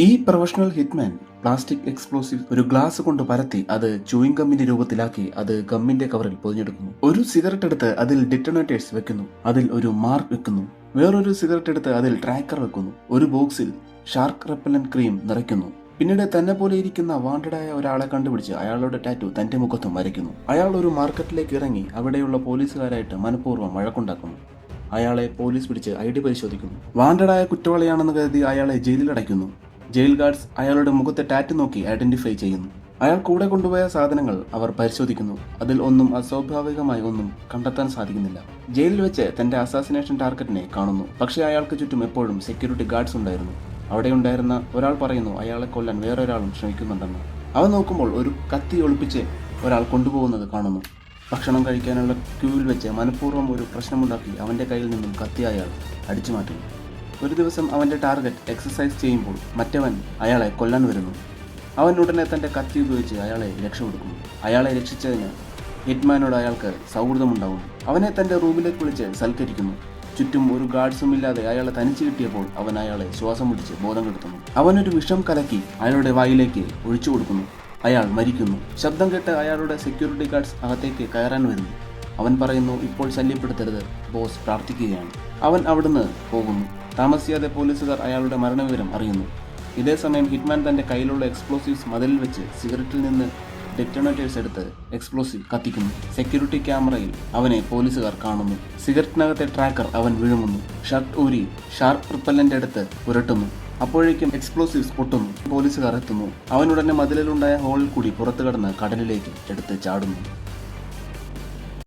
ഈ professional Hitman plastic explosive ഒരു glass കൊണ്ട് പരത്തി അത് ചൂയിങ് ഗമ്മിന്റെ രൂപത്തിലാക്കി അത് ഗമ്മിന്റെ കവറിൽ പൊതിഞ്ഞെടുക്കുന്നു. ഒരു സിഗരറ്റ് എടുത്ത് അതിൽ ഡിറ്റണേറ്റേഴ്സ് വെക്കുന്നു, അതിൽ ഒരു മാർക്ക് വെക്കുന്നു. വേറൊരു സിഗരറ്റ് എടുത്ത് അതിൽ ട്രാക്കർ വെക്കുന്നു. ഒരു ബോക്സിൽ ഷാർക്ക് റെപ്പലന്റ് ക്രീം നിറയ്ക്കുന്നു. പിന്നീട് തന്നെ പോലെ ഇരിക്കുന്ന വാണ്ടഡായ ഒരാളെ കണ്ടുപിടിച്ച് അയാളുടെ ടാറ്റു തന്റെ മുഖത്തും വരയ്ക്കുന്നു. അയാൾ ഒരു മാർക്കറ്റിലേക്ക് ഇറങ്ങി അവിടെയുള്ള പോലീസുകാരായിട്ട് മനഃപൂർവ്വം വഴക്കുണ്ടാക്കുന്നു. അയാളെ പോലീസ് പിടിച്ച് ID പരിശോധിക്കുന്നു. വാണ്ടഡായ കുറ്റവാളിയാണെന്ന് കരുതി അയാളെ ജയിലിലടയ്ക്കുന്നു. ജയിൽ ഗാർഡ്സ് അയാളുടെ മുഖത്തെ ടാറ്റു നോക്കി ഐഡന്റിഫൈ ചെയ്യുന്നു. അയാൾ കൂടെ കൊണ്ടുപോയ സാധനങ്ങൾ അവർ പരിശോധിക്കുന്നു. അതിൽ ഒന്നും അസ്വാഭാവികമായി ഒന്നും കണ്ടെത്താൻ സാധിക്കുന്നില്ല. ജയിലിൽ വെച്ച് തന്റെ അസാസിനേഷൻ ടാർഗറ്റിനെ കാണുന്നു. പക്ഷേ അയാൾക്ക് ചുറ്റും എപ്പോഴും സെക്യൂരിറ്റി ഗാർഡ്സ് ഉണ്ടായിരുന്നു. അവിടെ ഉണ്ടായിരുന്ന ഒരാൾ പറയുന്നു അയാളെ കൊല്ലാൻ വേറൊരാളും ശ്രമിക്കുന്നുണ്ടെന്ന്. അവൻ നോക്കുമ്പോൾ ഒരു കത്തി ഒളിപ്പിച്ച് ഒരാൾ കൊണ്ടുപോകുന്നത് കാണുന്നു. ഭക്ഷണം കഴിക്കാനുള്ള ക്യൂവിൽ വെച്ച് മനഃപൂർവ്വം ഒരു പ്രശ്നമുണ്ടാക്കി അവന്റെ കയ്യിൽ നിന്നും കത്തി അയാൾ അടിച്ചു മാറ്റുന്നു. ഒരു ദിവസം അവന്റെ ടാർഗറ്റ് എക്സസൈസ് ചെയ്യുമ്പോൾ മറ്റവൻ അയാളെ കൊല്ലാൻ വരുന്നു. അവൻ ഉടനെ തന്റെ കത്തി ഉപയോഗിച്ച് അയാളെ രക്ഷപ്പെടുക്കുന്നു. അയാളെ രക്ഷിച്ചതിന് ഹിറ്റ്മാനോട് അയാൾക്ക് സൗഹൃദമുണ്ടാകുന്നു. അവനെ തന്റെ റൂമിലേക്ക് വിളിച്ച് സൽക്കരിക്കുന്നു. ചുറ്റും ഒരു ഗാർഡ്സും ഇല്ലാതെ അയാളെ തനിച്ചു കിട്ടിയപ്പോൾ അവൻ അയാളെ ശ്വാസം മുടിച്ച് ബോധം കെടുത്തുന്നു. അവനൊരു വിഷം കലക്കി അയാളുടെ വായിലേക്ക് ഒഴിച്ചു കൊടുക്കുന്നു. അയാൾ മരിക്കുന്നു. ശബ്ദം കേട്ട് അയാളുടെ സെക്യൂരിറ്റി ഗാർഡ്സ് അകത്തേക്ക് കയറാൻ വരുന്നു. അവൻ പറയുന്നു ഇപ്പോൾ ശല്യപ്പെടുത്തരുത്, ബോസ് പ്രാർത്ഥിക്കുകയാണ്. അവൻ അവിടുന്ന് പോകുന്നു. താമസിയാതെ പോലീസുകാർ അയാളുടെ മരണവിവരം അറിയുന്നു. ഇതേ സമയം ഹിറ്റ്മാൻ തന്റെ കയ്യിലുള്ള എക്സ്പ്ലോസീവ്സ് മതിലിൽ വെച്ച് സിഗരറ്റിൽ നിന്ന് ഡെറ്റണേറ്റേഴ്സ് എടുത്ത് എക്സ്പ്ലോസീവ് കത്തിക്കുന്നു. സെക്യൂരിറ്റി ക്യാമറയിൽ അവനെ പോലീസുകാർ കാണുന്നു. സിഗരറ്റിനകത്തെ ട്രാക്കർ അവൻ വിഴുങ്ങുന്നു. ഷർട്ട് ഊരി ഷാർക്ക് റിപ്പല്ലന്റ് എടുത്ത് പുരട്ടുന്നു. അപ്പോഴേക്കും എക്സ്പ്ലോസീവ്സ് പൊട്ടുന്നു. പോലീസുകാർ എത്തുന്നു. അവനുടനെ മതിലിലുണ്ടായ ഹോളിൽ കൂടി പുറത്തു കടന്ന് കടലിലേക്ക് എടുത്ത് ചാടുന്നു.